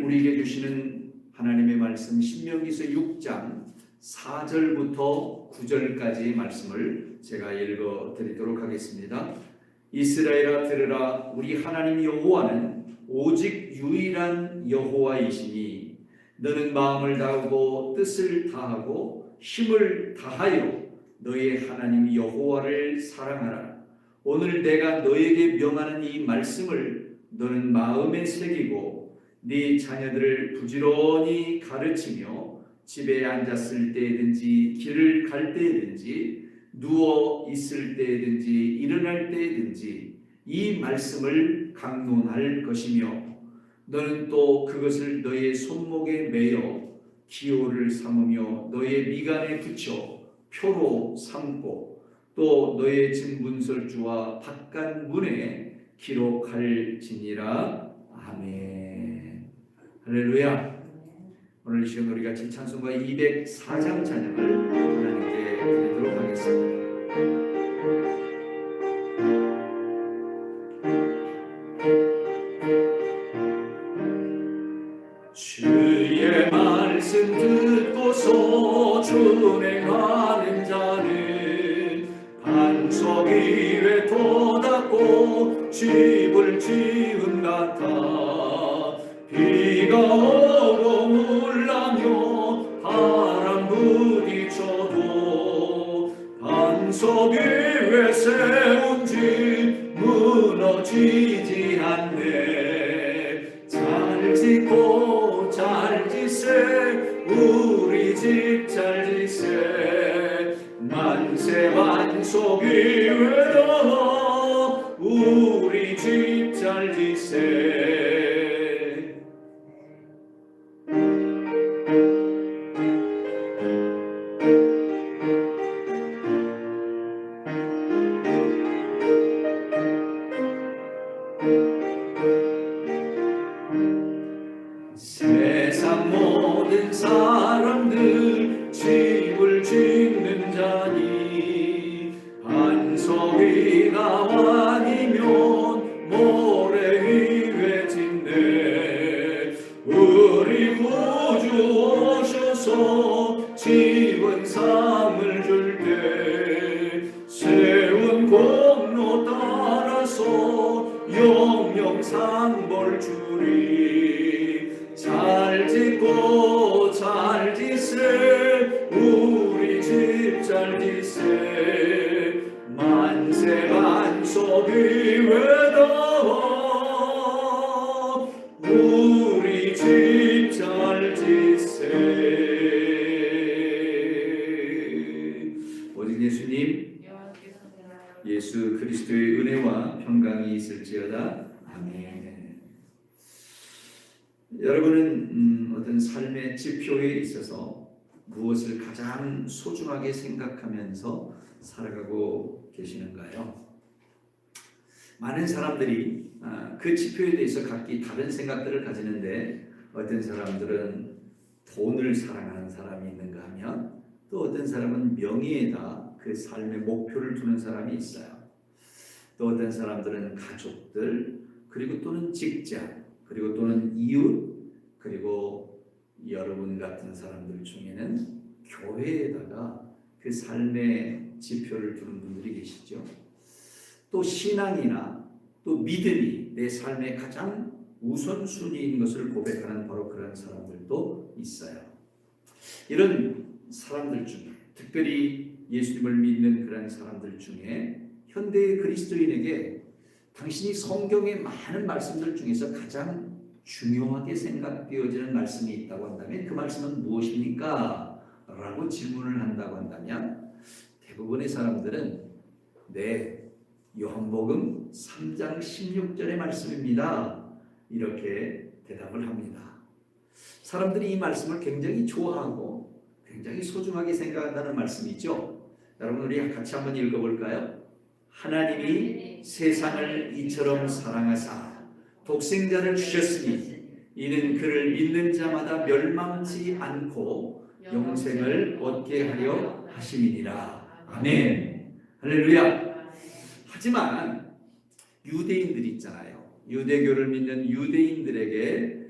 우리에게 주시는 하나님의 말씀 신명기서 6장 4절부터 9절까지의 말씀을 제가 읽어드리도록 하겠습니다. 이스라엘아 들으라. 우리 하나님 여호와는 오직 유일한 여호와이시니 너는 마음을 다하고 뜻을 다하고 힘을 다하여 너의 하나님 여호와를 사랑하라. 오늘 내가 너에게 명하는 이 말씀을 너는 마음에 새기고 네 자녀들을 부지런히 가르치며 집에 앉았을 때든지 길을 갈 때든지 누워 있을 때든지 일어날 때든지 이 말씀을 강론할 것이며 너는 또 그것을 너의 손목에 매어 기호를 삼으며 너의 미간에 붙여 표로 삼고 또 너의 집 문설주와 바깥 문에 기록할지니라. 아멘. 할렐루야. 오늘 이 시간 우리가 찬송가 204장 찬양을 하나님께 드리도록 하겠습니다. 주의 말씀 듣고서 준행하는 자는 반석 위에 돋았고 집을 지은 같아. 비가 오고 물나며 바람 부딪혀도 반석 위에 세운 집 무너지지 않네. 잘 짓고 잘 지세 우리 집 잘 지세. 만세 반석 위에다 우리 집 잘 지세. 세상 모든 사람들 집을 짓는 자니 반석 위가 아니면 모래 위에 짓네. 우리 구주 오셔서 집은 삶을 줄 때 세운 공로 따라서 영영 상벌 주리. 잘 짓고 잘 지세 우리 집 잘 지세. 만세 반석 위에다 우리 집 잘 지세. 오직 예수님 예수 그리스도의 은혜와 평강이 있을지어다. 아멘. 여러분은 어떤 삶의 지표에 있어서 무엇을 가장 소중하게 생각하면서 살아가고 계시는가요? 많은 사람들이 그 지표에 대해서 각기 다른 생각들을 가지는데 어떤 사람들은 돈을 사랑하는 사람이 있는가 하면 또 어떤 사람은 명예에다 그 삶의 목표를 두는 사람이 있어요. 또 어떤 사람들은 가족들 그리고 또는 직장 그리고 또는 이웃 그리고 여러분 같은 사람들 중에는 교회에다가 그 삶의 지표를 두는 분들이 계시죠. 또 신앙이나 또 믿음이 내 삶의 가장 우선순위인 것을 고백하는 바로 그런 사람들도 있어요. 이런 사람들 중에 특별히 예수님을 믿는 그런 사람들 중에 현대의 그리스도인에게 당신이 성경의 많은 말씀들 중에서 가장 중요하게 생각되어지는 말씀이 있다고 한다면 그 말씀은 무엇입니까? 라고 질문을 한다고 한다면 대부분의 사람들은 네, 요한복음 3장 16절의 말씀입니다. 이렇게 대답을 합니다. 사람들이 이 말씀을 굉장히 좋아하고 굉장히 소중하게 생각한다는 말씀이죠. 여러분 우리 같이 한번 읽어볼까요? 하나님이 세상을 이처럼 사랑하사 독생자를 주셨으니 이는 그를 믿는 자마다 멸망치 않고 영생을 얻게 하려 하심이니라. 아멘. 할렐루야. 하지만 유대인들이 있잖아요. 유대교를 믿는 유대인들에게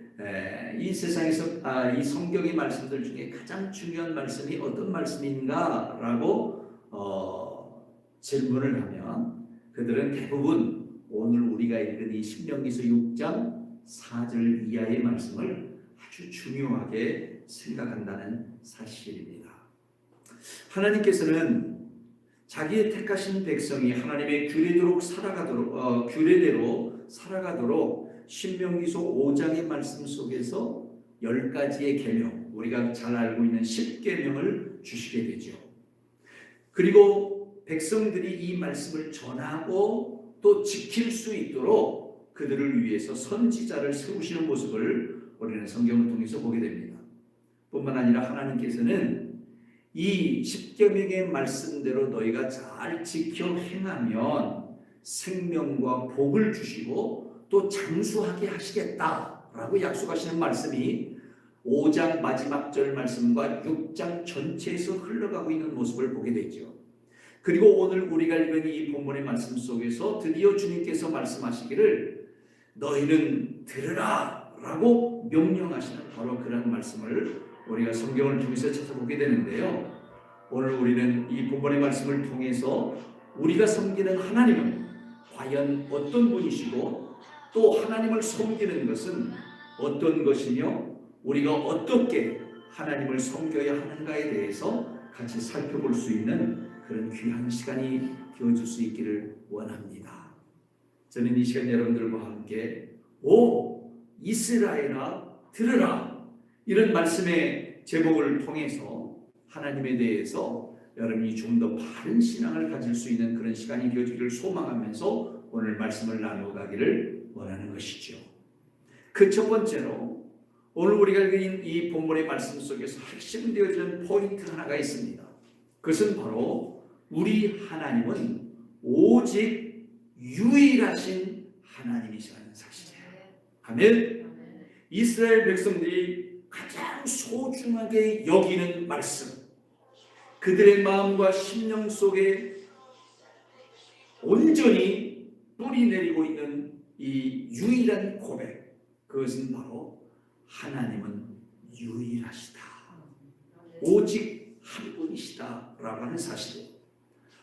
이 세상에서 이 성경의 말씀들 중에 가장 중요한 말씀이 어떤 말씀인가라고 질문을 하면 그들은 대부분 오늘 우리가 읽은 이 신명기서 6장 4절 이하의 말씀을 아주 중요하게 생각한다는 사실입니다. 하나님께서는 자기의 택하신 백성이 하나님의 규례대로 살아가도록 신명기서 5장의 말씀 속에서 10가지의 계명, 우리가 잘 알고 있는 10계명을 주시게 되죠. 그리고 백성들이 이 말씀을 전하고 또 지킬 수 있도록 그들을 위해서 선지자를 세우시는 모습을 우리는 성경을 통해서 보게 됩니다. 뿐만 아니라 하나님께서는 이 10계명의 말씀대로 너희가 잘 지켜 행하면 생명과 복을 주시고 또 장수하게 하시겠다라고 약속하시는 말씀이 5장 마지막 절 말씀과 6장 전체에서 흘러가고 있는 모습을 보게 되죠. 그리고 오늘 우리가 읽은 이 본문의 말씀 속에서 드디어 주님께서 말씀하시기를 너희는 들으라 라고 명령하시는 바로 그런 말씀을 우리가 성경을 통해서 찾아보게 되는데요. 오늘 우리는 이 본문의 말씀을 통해서 우리가 섬기는 하나님은 과연 어떤 분이시고 또 하나님을 섬기는 것은 어떤 것이며 우리가 어떻게 하나님을 섬겨야 하는가에 대해서 같이 살펴볼 수 있는 그런 귀한 시간이 되어줄 수 있기를 원합니다. 저는 이 시간 여러분들과 함께 오 이스라엘아 들으라 이런 말씀의 제목을 통해서 하나님에 대해서 여러분이 좀 더 바른 신앙을 가질 수 있는 그런 시간이 되어지기를 소망하면서 오늘 말씀을 나눠가기를 원하는 것이죠. 그 첫 번째로 오늘 우리가 읽은 이 본문의 말씀 속에서 핵심되어지는 포인트 하나가 있습니다. 그것은 바로 우리 하나님은 오직 유일하신 하나님이시라는 사실이에요. 아멘. 이스라엘 백성들이 가장 소중하게 여기는 말씀, 그들의 마음과 심령 속에 온전히 뿌리 내리고 있는 이 유일한 고백, 그것은 바로 하나님은 유일하시다, 오직 한 분이시다라고 하는 사실이에요.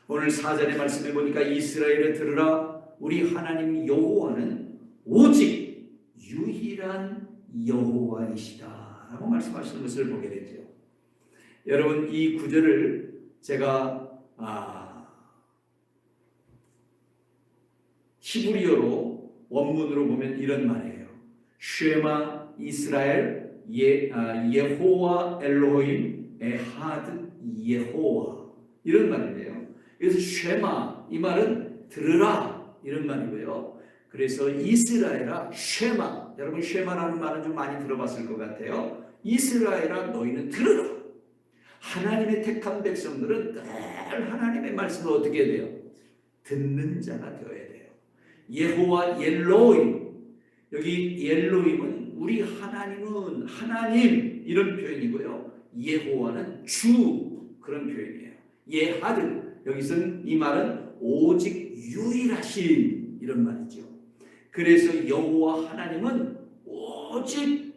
오늘 4절의 말씀에 보니까 이스라엘을 들으라 우리 하나님 여호와는 오직 유일한 여호와이시다라고 말씀하시는 것을 보게 되죠. 여러분 이 구절을 제가 히브리어로 원문으로 보면 이런 말이에요. 쉐마 이스라엘 예호와 엘로힘 에하드 예호와 이런 말인데요. 그래서 쉐마 이 말은 들으라 이런 말이고요. 그래서 이스라엘아 쉐마, 여러분 쉐마라는 말은 좀 많이 들어봤을 것 같아요. 이스라엘아 너희는 들으라. 하나님의 택한 백성들은 늘 하나님의 말씀을 어떻게 해야 돼요? 듣는 자가 되어야 돼요. 예호와 엘로힘, 여기 엘로힘은 우리 하나님은 하나님 이런 표현이고요. 예호와는 주 그런 표현이에요. 예하드, 여기서는 이 말은 오직 유일하신 이런 말이죠. 그래서 여호와 하나님은 오직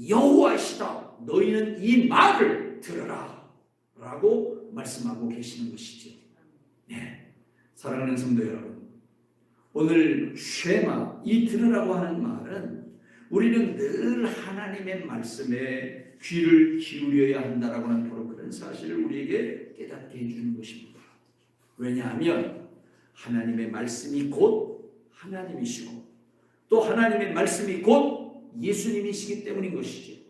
여호와시다. 너희는 이 말을 들으라 라고 말씀하고 계시는 것이죠. 네, 사랑하는 성도 여러분, 오늘 쉐마, 이 들으라고 하는 말은 우리는 늘 하나님의 말씀에 귀를 기울여야 한다라고 하는 바로 그런 사실을 우리에게 깨닫게 해주는 것입니다. 왜냐하면 하나님의 말씀이 곧 하나님이시고 또 하나님의 말씀이 곧 예수님이시기 때문인 것이죠.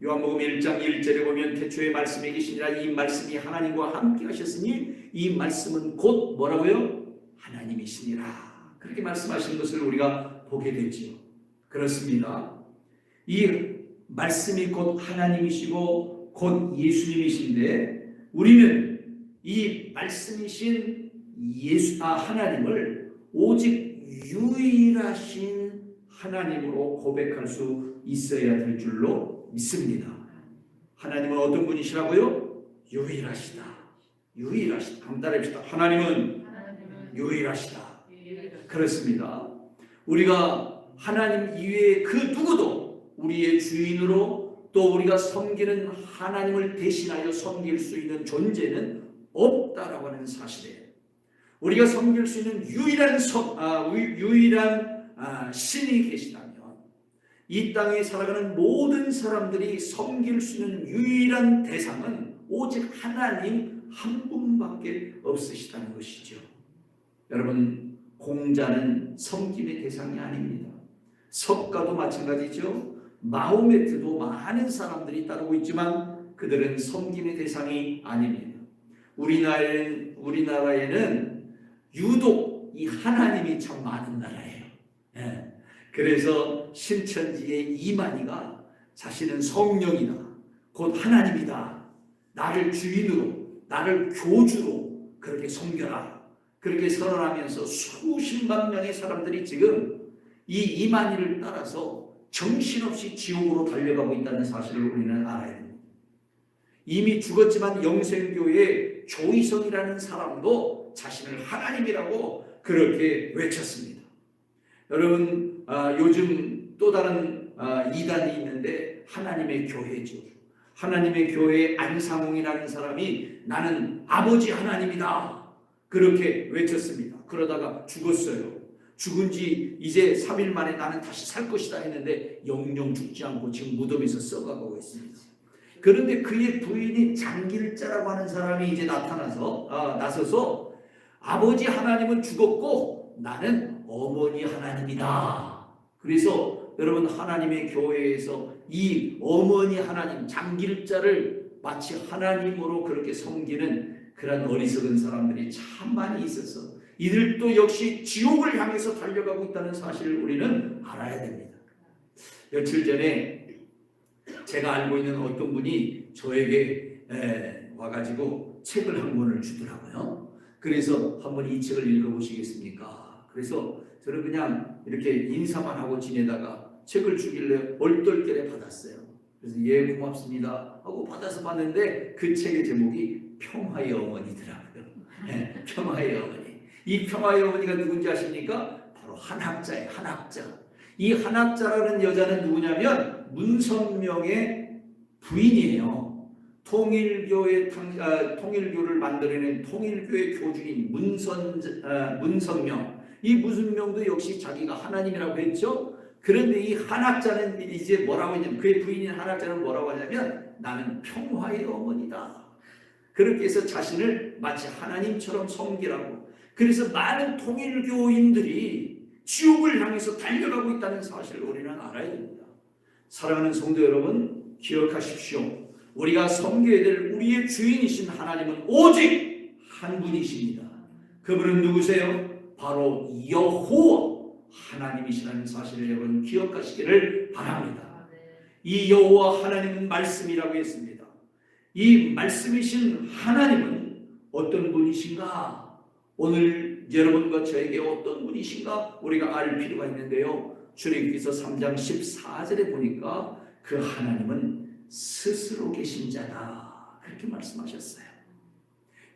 요한복음 1장 1절에 보면 태초에 말씀이 계시니라 이 말씀이 하나님과 함께 하셨으니 이 말씀은 곧 뭐라고요? 하나님이시니라. 그렇게 말씀하시는 것을 우리가 보게 되지요. 그렇습니다. 이 말씀이 곧 하나님이시고 곧 예수님이신데 우리는 이 말씀이신 하나님을 오직 유일하신 하나님으로 고백할 수 있어야 될 줄로 믿습니다. 하나님은 어떤 분이시라고요? 유일하시다. 유일하시다. 한번 따라해봅시다. 하나님은 유일하시다. 그렇습니다. 우리가 하나님 이외에 그 누구도 우리의 주인으로 또 우리가 섬기는 하나님을 대신하여 섬길 수 있는 존재는 없다라고 하는 사실이에요. 우리가 섬길 수 있는 유일한 신이 계시다면 이 땅에 살아가는 모든 사람들이 섬길 수 있는 유일한 대상은 오직 하나님 한 분밖에 없으시다는 것이죠. 여러분, 공자는 섬김의 대상이 아닙니다. 석가도 마찬가지죠. 마호메트도 많은 사람들이 따르고 있지만 그들은 섬김의 대상이 아닙니다. 우리나라에는 유독 이 하나님이 참 많은 나라예요. 그래서 신천지의 이만희가 자신은 성령이다, 곧 하나님이다, 나를 주인으로, 나를 교주로 그렇게 섬겨라, 그렇게 선언하면서 수십만 명의 사람들이 지금 이 이만희를 따라서 정신없이 지옥으로 달려가고 있다는 사실을 우리는 알아야 됩니다. 이미 죽었지만 영생교회 조희성이라는 사람도 자신을 하나님이라고 그렇게 외쳤습니다. 여러분, 요즘 또 다른 이단이 있는데 하나님의 교회죠. 하나님의 교회의 안상홍이라는 사람이 나는 아버지 하나님이다 그렇게 외쳤습니다. 그러다가 죽었어요. 죽은 지 이제 3일 만에 나는 다시 살 것이다 했는데 영영 죽지 않고 지금 무덤에서 썩어가고 있습니다. 그런데 그의 부인이 장길자라고 하는 사람이 이제 나서서 아버지 하나님은 죽었고 나는 어머니 하나님이다. 그래서 여러분, 하나님의 교회에서 이 어머니 하나님 장길자를 마치 하나님으로 그렇게 섬기는 그런 어리석은 사람들이 참 많이 있어서 이들도 역시 지옥을 향해서 달려가고 있다는 사실을 우리는 알아야 됩니다. 며칠 전에 제가 알고 있는 어떤 분이 저에게 와가지고 책을 한 권을 주더라고요. 그래서 한번 이 책을 읽어보시겠습니까? 그래서 저는 그냥 이렇게 인사만 하고 지내다가 책을 주길래 얼떨결에 받았어요. 그래서 예, 고맙습니다 하고 받아서 봤는데 그 책의 제목이 평화의 어머니더라고요. 평화의 어머니. 이 평화의 어머니가 누군지 아십니까? 바로 한학자예요. 한학자. 이 한학자라는 여자는 누구냐면 문선명의 부인이에요. 통일교를 만들어낸 통일교의 교주인 문선명. 이 문선명도 역시 자기가 하나님이라고 했죠. 그런데 이 한학자는 이제 뭐라고 했냐면, 그의 부인인 한학자는 뭐라고 하냐면 나는 평화의 어머니다. 그렇게 해서 자신을 마치 하나님처럼 섬기라고. 그래서 많은 통일교인들이 지옥을 향해서 달려가고 있다는 사실을 우리는 알아야 됩니다. 사랑하는 성도 여러분, 기억하십시오. 우리가 섬겨야 될 우리의 주인이신 하나님은 오직 한 분이십니다. 그분은 누구세요? 바로 여호와 하나님이시라는 사실을 여러분 기억하시기를 바랍니다. 이 여호와 하나님은 말씀이라고 했습니다. 이 말씀이신 하나님은 어떤 분이신가? 오늘 여러분과 저에게 어떤 분이신가 우리가 알 필요가 있는데요. 출애굽기서 3장 14절에 보니까 그 하나님은 스스로 계신 자다 그렇게 말씀하셨어요.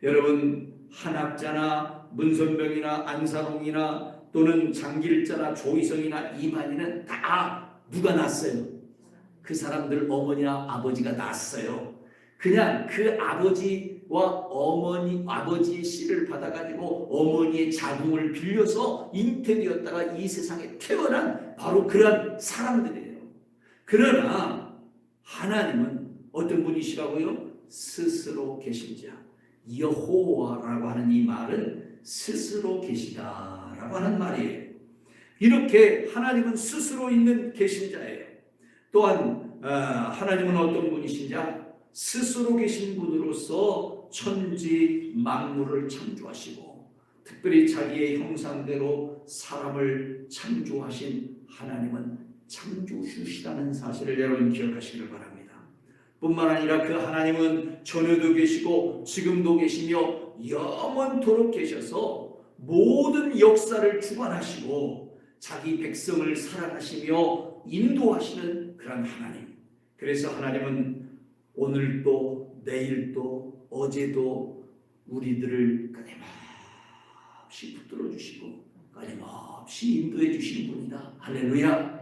여러분, 한학자나 문선명이나 안산홍이나 또는 장길자나 조희성이나 이만희는 다 누가 낳았어요? 그 사람들 어머니나 아버지가 낳았어요. 그냥 그 아버지와 아버지의 씨를 받아가지고 어머니의 자궁을 빌려서 잉태되었다가 이 세상에 태어난 바로 그런 사람들이에요. 그러나 하나님은 어떤 분이시라고요? 스스로 계신 자. 여호와라고 하는 이 말은 스스로 계시다라고 하는 말이에요. 이렇게 하나님은 스스로 있는 계신 자예요. 또한 하나님은 어떤 분이신자? 스스로 계신 분으로서 천지 만물을 창조하시고 특별히 자기의 형상대로 사람을 창조하신 하나님은 창조주시라는 사실을 여러분 기억하시길 바랍니다. 뿐만 아니라 그 하나님은 전에도 계시고 지금도 계시며 영원토록 계셔서 모든 역사를 주관하시고 자기 백성을 사랑하시며 인도하시는 그런 하나님. 그래서 하나님은 오늘도 내일도 어제도 우리들을 끊임없이 붙들어 주시고 끊임없이 인도해 주시는 분이다. 할렐루야.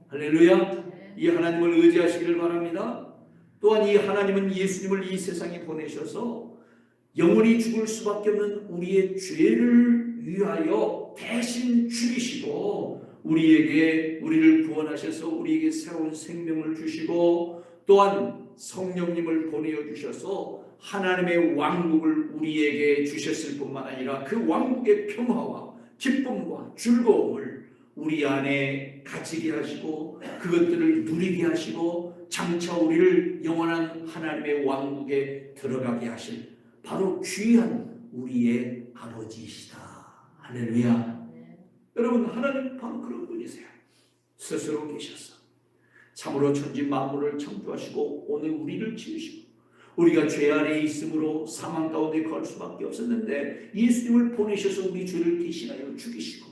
할렐루야. 이 하나님을 의지하시기를 바랍니다. 또한 이 하나님은 예수님을 이 세상에 보내셔서 영원히 죽을 수밖에 없는 우리의 죄를 위하여 대신 죽이시고 우리를 구원하셔서 우리에게 새로운 생명을 주시고 또한 성령님을 보내어 주셔서 하나님의 왕국을 우리에게 주셨을 뿐만 아니라 그 왕국의 평화와 기쁨과 즐거움을 우리 안에 가지게 하시고 그것들을 누리게 하시고 장차 우리를 영원한 하나님의 왕국에 들어가게 하실 바로 귀한 우리의 아버지이시다. 할렐루야. 여러분, 하나님 바로 그런 분이세요. 스스로 계셔서 참으로 천지 만물을 창조하시고 오늘 우리를 지으시고 우리가 죄 아래에 있으므로 사망 가운데 갈 수밖에 없었는데 예수님을 보내셔서 우리 죄를 대신하여 죽이시고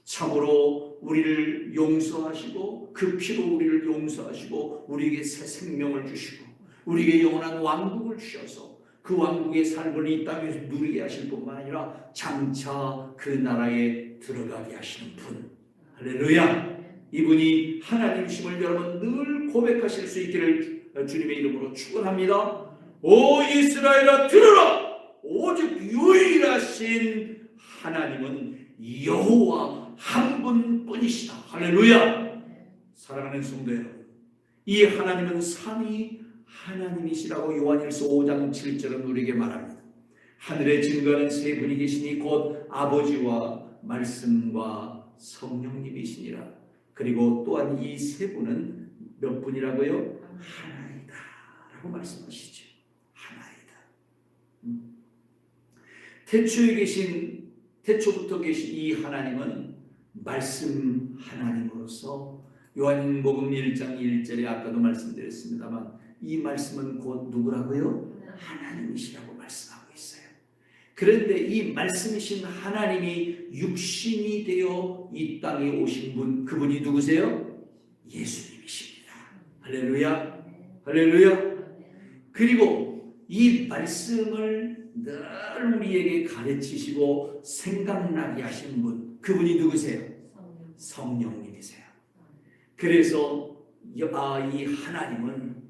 참으로 우리를 용서하시고 그 피로 우리를 용서하시고 우리에게 새 생명을 주시고 우리에게 영원한 왕국을 주셔서 그 왕국의 삶을 이 땅에서 누리게 하실 뿐만 아니라 장차 그 나라에 들어가게 하시는 분. 할렐루야. 이분이 하나님이심을 여러분 늘 고백하실 수 있기를 주님의 이름으로 축원합니다. 오 이스라엘아 들으라. 오직 유일하신 하나님은 여호와 한 분뿐이시다. 할렐루야. 사랑하는 성도 여러분, 이 하나님은 삼위 하나님이시라고 요한일서 5장 7절은 우리에게 말합니다. 하늘에 증거하는 세 분이 계시니 곧 아버지와 말씀과 성령님이시니라. 그리고 또한 이 세 분은 몇 분이라고요? 하나이다 라고 말씀하시죠. 하나이다. 태초부터 계신 이 하나님은 말씀 하나님으로서 요한복음 1장 1절에 아까도 말씀드렸습니다만 이 말씀은 곧 누구라고요? 하나님이시라고 말씀하고 있어요. 그런데 이 말씀이신 하나님이 육신이 되어 이 땅에 오신 분, 그분이 누구세요? 예수님이십니다. 할렐루야. 할렐루야. 그리고 이 말씀을 늘 우리에게 가르치시고 생각나게 하신 분, 그분이 누구세요? 성령님이세요. 그래서 이 하나님은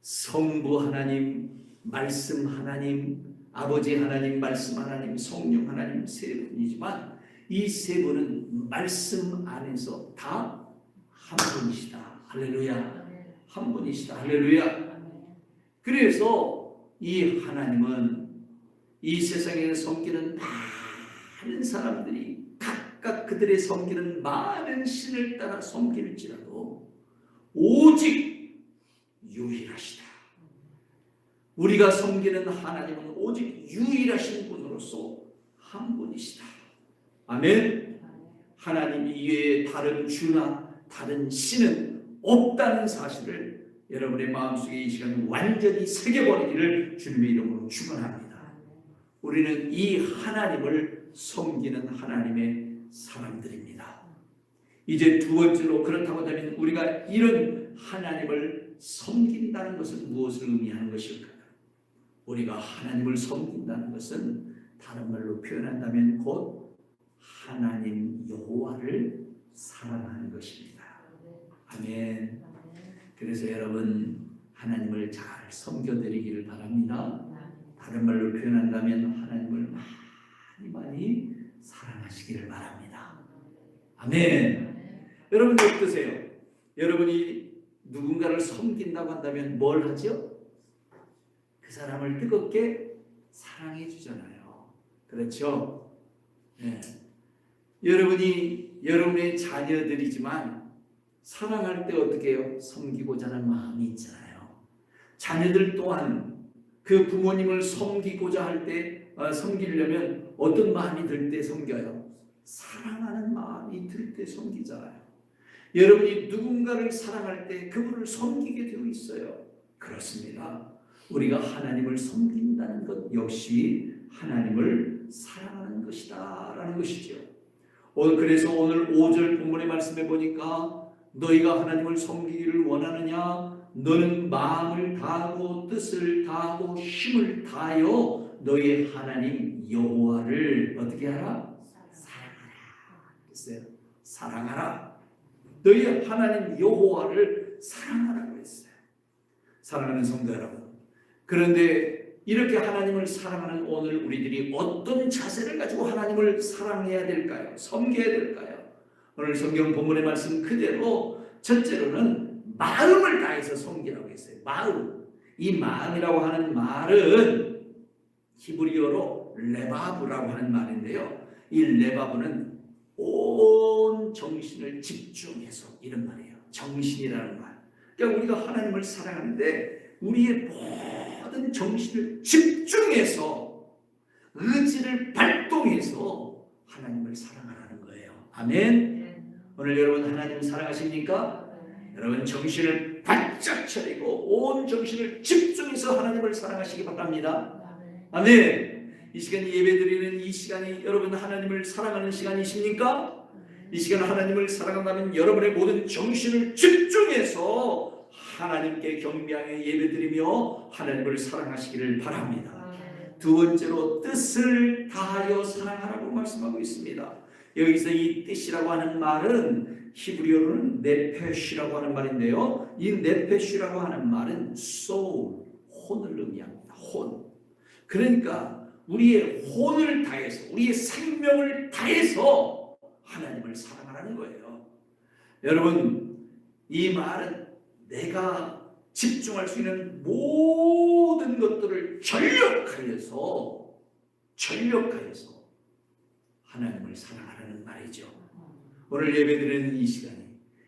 성부 하나님, 말씀 하나님, 아버지 하나님, 말씀 하나님, 성령 하나님 세 분이지만 이 세 분은 말씀 안에서 다 한 분이시다. 할렐루야. 한 분이시다. 할렐루야. 그래서 이 하나님은 이 세상에 섬기는 많은 사람들이 각각 그들의 섬기는 많은 신을 따라 섬길지라도 오직 유일하시다. 우리가 섬기는 하나님은 오직 유일하신 분으로서 한 분이시다. 아멘. 하나님 이외에 다른 주나 다른 신은 없다는 사실을 여러분의 마음속에 이 시간 완전히 새겨버리기를 주님의 이름으로 축원합니다. 우리는 이 하나님을 섬기는 하나님의 사람들입니다. 이제 두 번째로 그렇다고 하면 우리가 이런 하나님을 섬긴다는 것은 무엇을 의미하는 것일까요? 우리가 하나님을 섬긴다는 것은 다른 말로 표현한다면 곧 하나님 여호와를 사랑하는 것입니다. 아멘. 그래서 여러분 하나님을 잘 섬겨드리기를 바랍니다. 다른 말로 표현한다면 하나님을 많이 사랑하시기를 바랍니다. 아멘. 여러분 어떠세요? 여러분이 누군가를 섬긴다고 한다면 뭘 하죠? 그 사람을 뜨겁게 사랑해 주잖아요. 그렇죠? 네. 여러분이 여러분의 자녀들이지만 사랑할 때 어떻게 해요? 섬기고자 하는 마음이 있잖아요. 자녀들 또한 그 부모님을 섬기고자 할 때 섬기려면 어떤 마음이 들 때 섬겨요? 사랑하는 마음이 들 때 섬기잖아요. 여러분이 누군가를 사랑할 때 그분을 섬기게 되어 있어요. 그렇습니다. 우리가 하나님을 섬긴다는 것 역시 하나님을 사랑하는 것이다 라는 것이죠. 그래서 오늘 5절 본문의 말씀에 보니까 너희가 하나님을 섬기기를 원하느냐? 너는 마음을 다하고 뜻을 다하고 힘을 다하여 너희의 하나님 여호와를 어떻게 하라? 사랑하라. 글쎄요. 사랑하라. 너희 하나님 여호와를 사랑하라고 했어요. 사랑하는 성도 여러분, 그런데 이렇게 하나님을 사랑하는 오늘 우리들이 어떤 자세를 가지고 하나님을 사랑해야 될까요? 섬겨야 될까요? 오늘 성경 본문의 말씀 그대로 첫째로는 마음을 다해서 섬기라고 했어요. 마음. 이 마음이라고 하는 말은 히브리어로 레바브라고 하는 말인데요. 이 레바브는 온 정신을 집중해서 이런 말이에요. 정신이라는 말. 그러니까 우리가 하나님을 사랑하는데 우리의 모든 정신을 집중해서 의지를 발동해서 하나님을 사랑하라는 거예요. 아멘. 오늘 여러분 하나님 사랑하십니까? 여러분 정신을 바짝 차리고 온 정신을 집중해서 하나님을 사랑하시기 바랍니다. 아멘. 이 시간 예배드리는 이 시간이 여러분 하나님을 사랑하는 시간이십니까? 이 시간 하나님을 사랑한다면 여러분의 모든 정신을 집중해서 하나님께 경배하여 예배드리며 하나님을 사랑하시기를 바랍니다. 두 번째로 뜻을 다하여 사랑하라고 말씀하고 있습니다. 여기서 이 뜻이라고 하는 말은 히브리어로는 네페시라고 하는 말인데요. 이 네페시라고 하는 말은 soul, 혼을 의미합니다. 혼. 그러니까 우리의 혼을 다해서 우리의 생명을 다해서 하나님을 사랑하라는 거예요. 여러분 이 말은 내가 집중할 수 있는 모든 것들을 전력하여서 하나님을 사랑하라는 말이죠. 오늘 예배드리는 이 시간에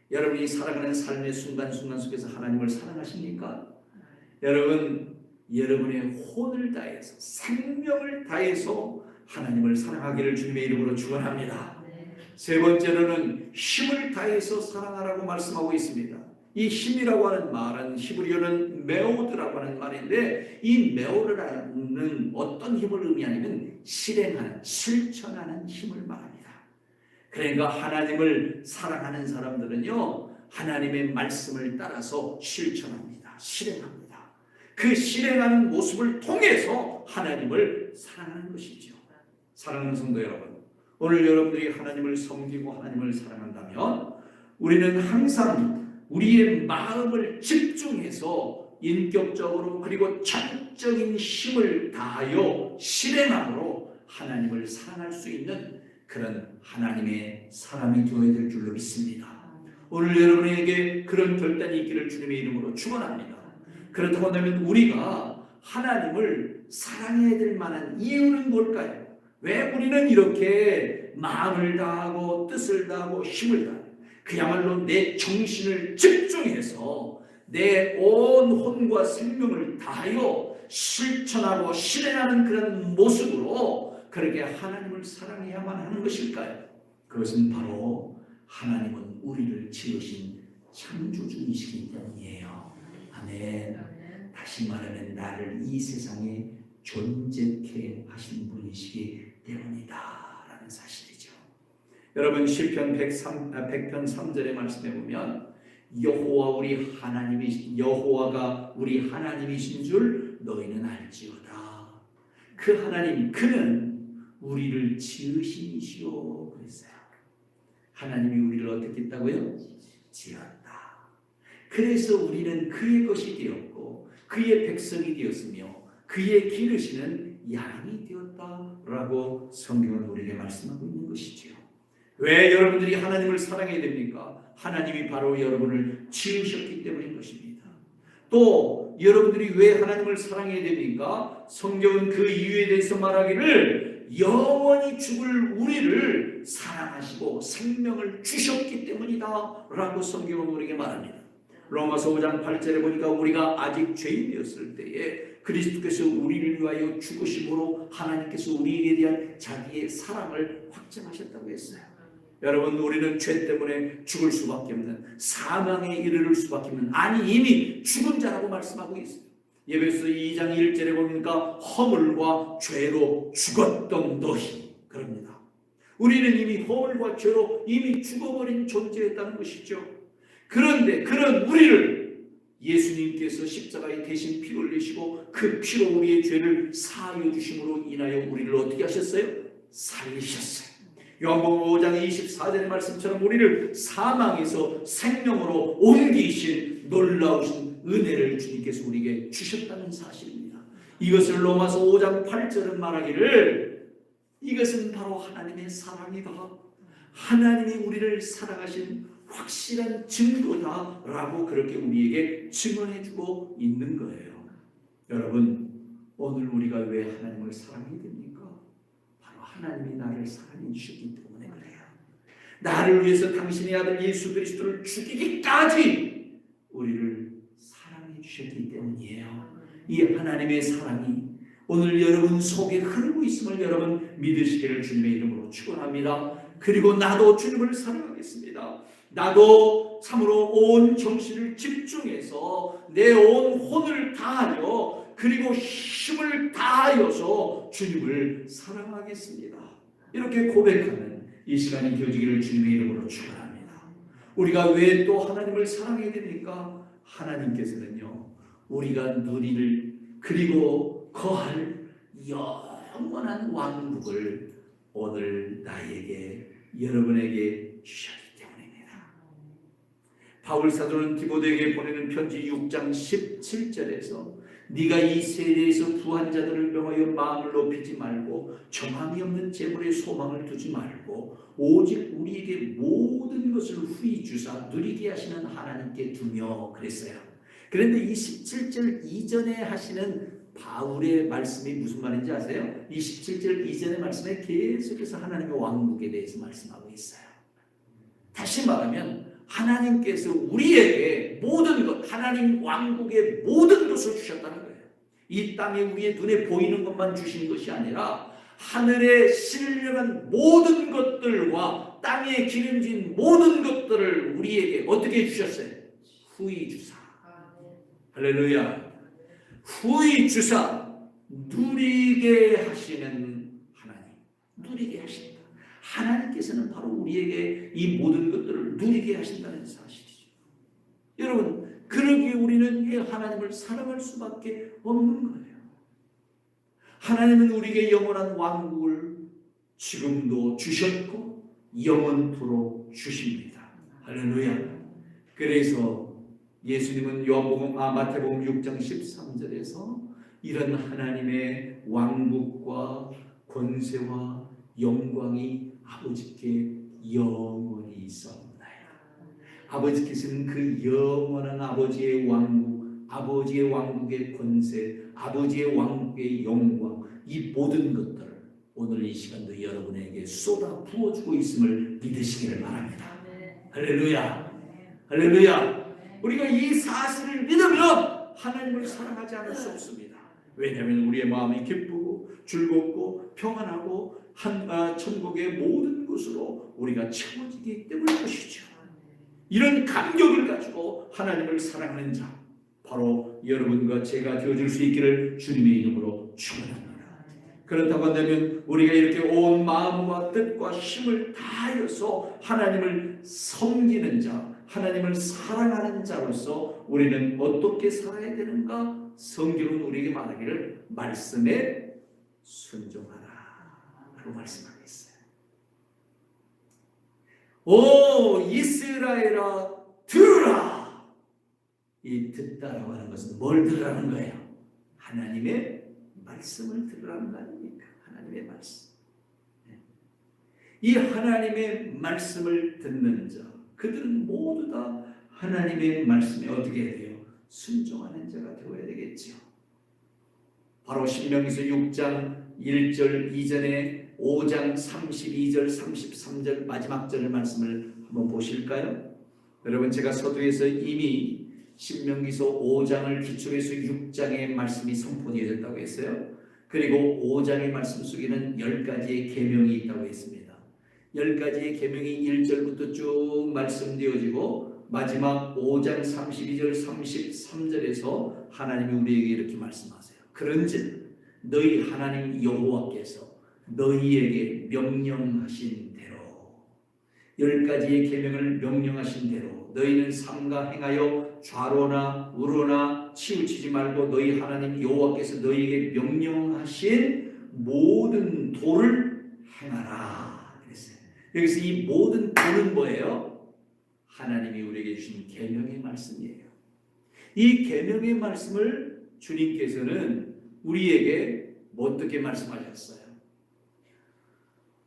여러분이 살아가는 삶의 순간순간 속에서 하나님을 사랑하십니까? 여러분의 혼을 다해서 생명을 다해서 하나님을 사랑하기를 주님의 이름으로 축원합니다. 세 번째로는 힘을 다해서 사랑하라고 말씀하고 있습니다. 이 힘이라고 하는 말은 히브리어는 메오드라고 하는 말인데 이 메오드라는 어떤 힘을 의미하냐면 실행하는, 실천하는 힘을 말합니다. 그러니까 하나님을 사랑하는 사람들은요 하나님의 말씀을 따라서 실천합니다. 실행합니다. 그 실행하는 모습을 통해서 하나님을 사랑하는 것이죠. 사랑하는 성도 여러분, 오늘 여러분들이 하나님을 섬기고 하나님을 사랑한다면 우리는 항상 우리의 마음을 집중해서 인격적으로 그리고 전적인 힘을 다하여 실행함으로 하나님을 사랑할 수 있는 그런 하나님의 사람이 되어야 될 줄로 믿습니다. 오늘 여러분에게 그런 결단이 있기를 주님의 이름으로 축원합니다. 그렇다고 한다면 우리가 하나님을 사랑해야 될 만한 이유는 뭘까요? 왜 우리는 이렇게 마음을 다하고 뜻을 다하고 힘을 다하고 그야말로 내 정신을 집중해서 내 온 혼과 생명을 다하여 실천하고 실행하는 그런 모습으로 그렇게 하나님을 사랑해야만 하는 것일까요? 그것은 바로 하나님은 우리를 지으신 창조주이시기 때문이에요. 아멘. 다시 말하면 나를 이 세상에 존재케 하신 분이시기 때문이다 라는 사실이죠. 여러분 시편 100편 3절의 말씀에 보면 여호와가 우리 하나님이신 줄 너희는 알지어다. 그 하나님 그는 우리를 지으신 이시오 그랬어요. 하나님이 우리를 어떻게 했다고요? 지었다. 그래서 우리는 그의 것이 되었고 그의 백성이 되었으며 그의 기르시는 양이 되었다라고 성경은 우리에게 말씀하고 있는 것이지요. 왜 여러분들이 하나님을 사랑해야 됩니까? 하나님이 바로 여러분을 지으셨기 때문인 것입니다. 또 여러분들이 왜 하나님을 사랑해야 됩니까? 성경은 그 이유에 대해서 말하기를 영원히 죽을 우리를 사랑하시고 생명을 주셨기 때문이다 라고 성경은 우리에게 말합니다. 로마서 5장 8절에 보니까 우리가 아직 죄인이었을 때에 그리스도께서 우리를 위하여 죽으심으로 하나님께서 우리에 대한 자기의 사랑을 확증하셨다고 했어요. 여러분 우리는 죄 때문에 죽을 수밖에 없는 사망에 이르를 수밖에 없는 아니 이미 죽은 자라고 말씀하고 있어요. 에베소 2장 1절에 보니까 허물과 죄로 죽었던 너희 그럽니다. 우리는 이미 허물과 죄로 이미 죽어버린 존재였다는 것이죠. 그런데 그런 우리를 예수님께서 십자가에 대신 피 흘리시고 그 피로 우리의 죄를 사하여 주심으로 인하여 우리를 어떻게 하셨어요? 살리셨어요. 요한복음 5장 24절의 말씀처럼 우리를 사망에서 생명으로 옮기신 놀라우신 은혜를 주님께서 우리에게 주셨다는 사실입니다. 이것을 로마서 5장 8절은 말하기를 이것은 바로 하나님의 사랑이다. 하나님이 우리를 사랑하신 확실한 증거다라고 그렇게 우리에게 증언해주고 있는 거예요. 여러분, 오늘 우리가 왜 하나님을 사랑해야 됩니까? 바로 하나님이 나를 사랑해 주셨기 때문에 그래요. 나를 위해서 당신의 아들 예수 그리스도를 죽이기까지 우리를 사랑해 주셨기 때문이에요. 이 하나님의 사랑이 오늘 여러분 속에 흐르고 있음을 여러분 믿으시기를 주님의 이름으로 축원합니다. 그리고 나도 주님을 사랑하겠습니다. 나도 참으로 온 정신을 집중해서 내 온 혼을 다하여 그리고 힘을 다하여서 주님을 사랑하겠습니다. 이렇게 고백하는 이 시간이 되어지기를 주님의 이름으로 축원합니다. 우리가 왜 또 하나님을 사랑해야 됩니까? 하나님께서는요, 우리가 누릴 그리고 거할 영원한 왕국을 오늘 나에게 여러분에게 주셨기 때문입니다. 바울 사도는 디모데에게 보내는 편지 6장 17절에서 네가 이 세대에서 부한 자들을 명하여 마음을 높이지 말고 정함이 없는 재물에 소망을 두지 말고 오직 우리에게 모든 것을 후히 주사 누리게 하시는 하나님께 두며 그랬어요. 그런데 이 17절 이전에 하시는 바울의 말씀이 무슨 말인지 아세요? 이 17절 이전의 말씀에 계속해서 하나님의 왕국에 대해서 말씀하고 있어요. 다시 말하면 하나님께서 우리에게 모든 것, 하나님 왕국의 모든 것을 주셨다는 거예요. 이 땅에 우리의 눈에 보이는 것만 주신 것이 아니라 하늘에 신령한 모든 것들과 땅에 기름진 모든 것들을 우리에게 어떻게 주셨어요? 후히 주사. 할렐루야. 후히 주사 누리게 하시는 하나님, 누리게 하신다. 하나님께서는 바로 우리에게 이 모든 것들을 누리게 하신다는 사실이죠. 여러분, 그러기에 우리는 이 하나님을 사랑할 수밖에 없는 거예요. 하나님은 우리에게 영원한 왕국을 지금도 주셨고 영원토록 주십니다. 할렐루야. 그래서 예수님은 마태복음 6장 13절에서 이런 하나님의 왕국과 권세와 영광이 아버지께 영원히 있사옵나이다. 아버지께서는 그 영원한 아버지의 왕국, 아버지의 왕국의 권세, 아버지의 왕국의 영광, 이 모든 것들을 오늘 이 시간도 여러분에게 쏟아 부어주고 있음을 믿으시기를 바랍니다. 할렐루야. 할렐루야. 우리가 이 사실을 믿으면 하나님을 사랑하지 않을 수 없습니다. 왜냐하면 우리의 마음이 기쁘고 즐겁고 평안하고 천국의 모든 것으로 우리가 채워지기 때문인 것이죠. 이런 감격을 가지고 하나님을 사랑하는 자, 바로 여러분과 제가 되어줄 수 있기를 주님의 이름으로 축원합니다. 그렇다고 한다면 우리가 이렇게 온 마음과 뜻과 힘을 다하여서 하나님을 섬기는 자, 하나님을 사랑하는 자로서 우리는 어떻게 살아야 되는가? 성경은 우리에게 말하기를 말씀에 순종하라 라고 말씀하고 있어요. 오 이스라엘아 들으라. 이 듣다라고 하는 것은 뭘 들으라는 거예요? 하나님의 말씀을 들으라는 거 아닙니까? 하나님의 말씀. 이 하나님의 말씀을 듣는 자, 그들은 모두 다 하나님의 말씀에 어떻게 해야 돼요? 순종하는 자가 되어야 되겠죠. 바로 신명기서 6장 1절 이전에 5장 32절 33절 마지막 절의 말씀을 한번 보실까요? 여러분, 제가 서두에서 이미 신명기서 5장을 기초해서 6장의 말씀이 선포되었다고 했어요. 그리고 5장의 말씀 속에는 10가지의 계명이 있다고 했습니다. 10가지의 계명이 1절부터 쭉 말씀되어지고 마지막 5장 32절 33절에서 하나님이 우리에게 이렇게 말씀하세요. 그런즉 너희 하나님 여호와께서 너희에게 명령하신 대로 10가지의 계명을 명령하신 대로 너희는 삼가 행하여 좌로나 우로나 치우치지 말고 너희 하나님 여호와께서 너희에게 명령하신 모든 도를 행하라 그랬어요. 여기서 이 모든 도는 뭐예요? 하나님이 우리에게 주신 계명의 말씀이에요. 이 계명의 말씀을 주님께서는 우리에게 어떻게 말씀하셨어요?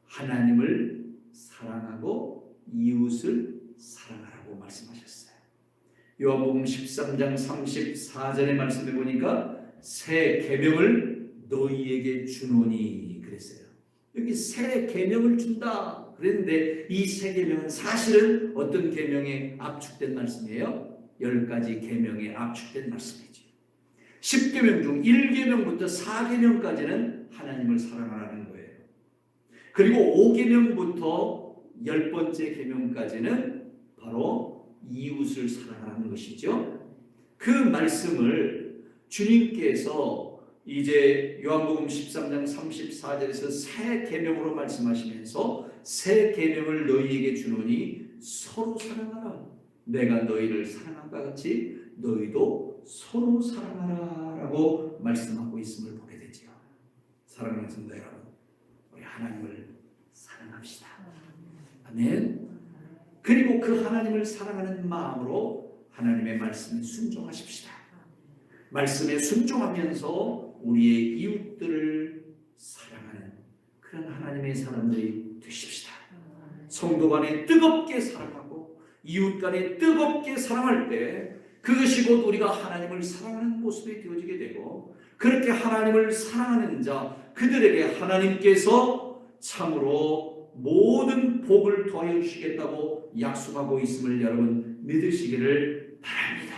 하나님을 사랑하고 이웃을 사랑하라고 말씀하셨어요. 요한복음 13장 34절의 말씀에 보니까 새 계명을 너희에게 주노니 그랬어요. 여기 새 계명을 준다 그랬는데 이 새 계명은 사실은 어떤 계명에 압축된 말씀이에요? 10가지 계명에 압축된 말씀이죠. 10계명 중 1계명부터 4계명까지는 하나님을 사랑하라는 거예요. 그리고 5계명부터 10번째 계명까지는 바로 이웃을 사랑하는 것이죠. 그 말씀을 주님께서 이제 요한복음 13장 34절에서 새 계명으로 말씀하시면서 새 계명을 너희에게 주노니 서로 사랑하라. 내가 너희를 사랑한 것 같이 너희도 서로 사랑하라 라고 말씀하고 있음을 보게 되죠. 사랑하는 성도 여러분, 우리 하나님을 사랑합시다. 아멘. 그리고 그 하나님을 사랑하는 마음으로 하나님의 말씀에 순종하십시다. 말씀에 순종하면서 우리의 이웃들을 사랑하는 그런 하나님의 사람들이 되십시다. 성도 간에 뜨겁게 사랑하고 이웃 간에 뜨겁게 사랑할 때 그것이 곧 우리가 하나님을 사랑하는 모습이 되어지게 되고, 그렇게 하나님을 사랑하는 자 그들에게 하나님께서 참으로 모든 복을 더하여 주시겠다고 약속하고 있음을 여러분 믿으시기를 바랍니다.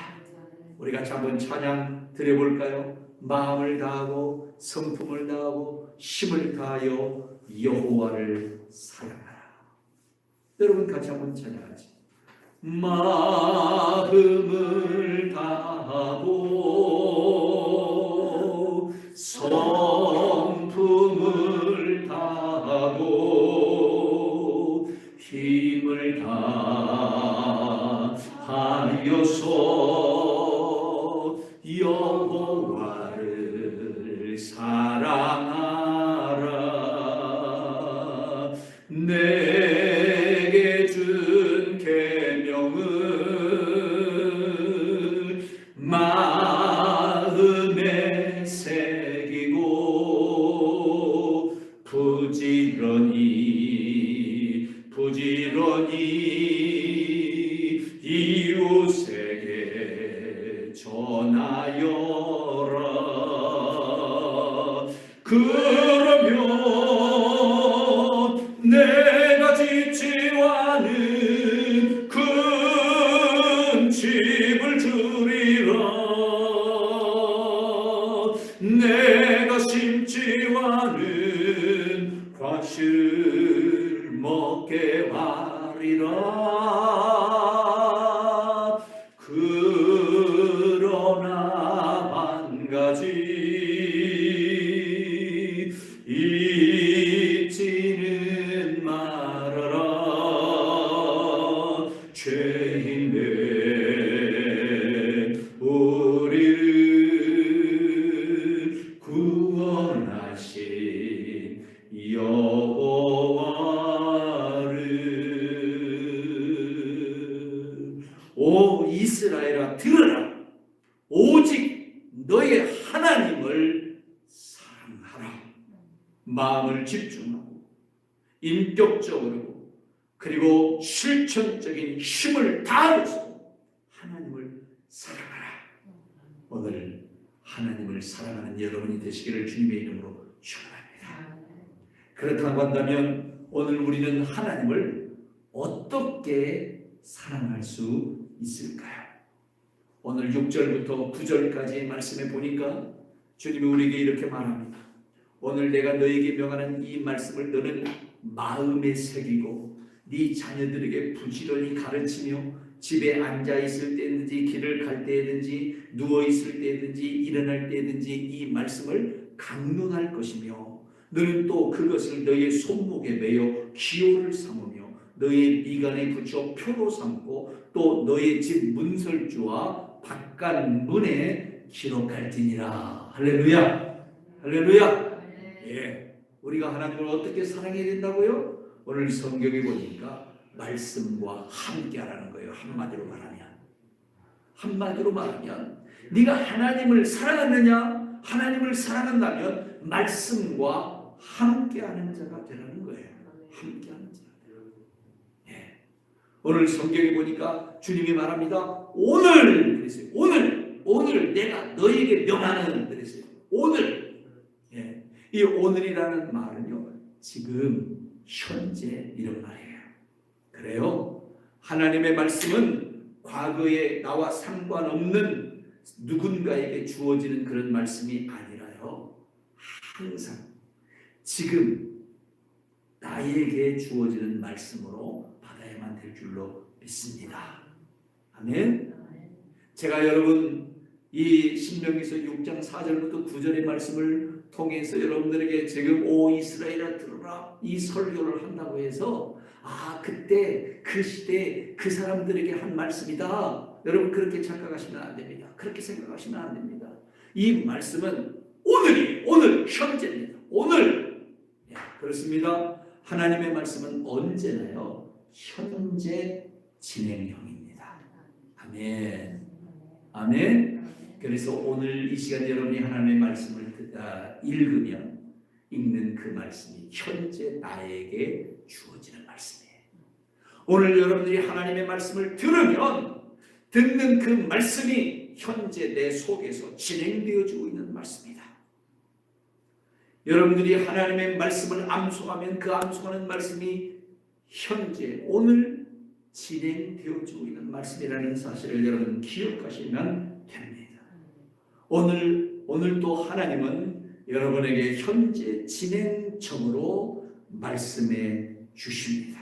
우리 같이 한번 찬양 드려볼까요? 마음을 다하고 성품을 다하고 힘을 다하여 여호와를 사랑하라. 여러분 같이 한번 찬양하지. 마음을 다하고 성품을 다하고 힘을 다하여서 여호와를 사랑하라. 내게 준 계명을 마음에 새기고 부지런히 이웃에게 전하여라. 그러면 내가 지치와는 큰 집을 주리라. 내가 심지와는 과실을 먹게 하리라. 그러나 한 가지 잊지는 말아라. 죄인된 우리를 구원하신 여호와를. 오 이스라엘아 들으라. 오직 너의 하나님을 사랑하라. 마음을 집중하고 인격적으로 그리고 실천적인 힘을 다해서 하나님을 사랑하라. 오늘 하나님을 사랑하는 여러분이 되시기를 주님의 이름으로 축원합니다. 그렇다고 한다면 오늘 우리는 하나님을 어떻게 사랑할 수 있을까요? 오늘 6절부터 9절까지의 말씀에 보니까 주님이 우리에게 이렇게 말합니다. 오늘 내가 너에게 명하는 이 말씀을 너는 마음에 새기고 네 자녀들에게 부지런히 가르치며 집에 앉아 있을 때든지 길을 갈 때든지 누워 있을 때든지 일어날 때든지 이 말씀을 강론할 것이며 너는 또 그것을 너의 손목에 매여 기호를 삼으며 너의 미간에 붙여 표로 삼고 또 너의 집 문설주와 바깥 문에 기록할지니라. 할렐루야. 할렐루야. 예, 우리가 하나님을 어떻게 사랑해야 된다고요? 오늘 성경에 보니까 말씀과 함께하라는 거예요. 한마디로 말하면 네가 하나님을 사랑하느냐? 하나님을 사랑한다면 말씀과 함께하는 자가 되라는 거예요. 함께하는 자. 예. 오늘 성경에 보니까 주님이 말합니다. 오늘 그랬어요. 오늘 내가 너에게 명하는 그랬어요. 오늘. 예. 이 오늘이라는 말은요. 지금 현재 이런 말이에요. 그래요? 하나님의 말씀은 과거에 나와 상관없는 누군가에게 주어지는 그런 말씀이 아니라요. 항상 지금 나에게 주어지는 말씀으로 받아야만 될 줄로 믿습니다. 아멘. 제가 여러분 이 신명기서 6장 4절부터 9절의 말씀을 통해서 여러분들에게 지금 오 이스라엘아 들어라 이 설교를 한다고 해서 그때 그 시대에 그 사람들에게 한 말씀이다. 여러분 그렇게 착각하시면 안 됩니다. 그렇게 생각하시면 안 됩니다. 이 말씀은 오늘 현재입니다. 오늘. 예, 그렇습니다. 하나님의 말씀은 언제나요? 현재 진행형입니다. 아멘. 아멘. 그래서 오늘 이 시간 여러분이 하나님의 말씀을 읽는 그 말씀이 현재 나에게 주어지는 말씀이에요. 오늘 여러분들이 하나님의 말씀을 들으면 듣는 그 말씀이 현재 내 속에서 진행되어지고 있는 말씀이다. 여러분들이 하나님의 말씀을 암송하면 그 암송하는 말씀이 현재 오늘 진행되어지고 있는 말씀이라는 사실을 여러분 기억하시면 됩니다. 오늘 또 하나님은 여러분에게 현재 진행형으로 말씀해 주십니다.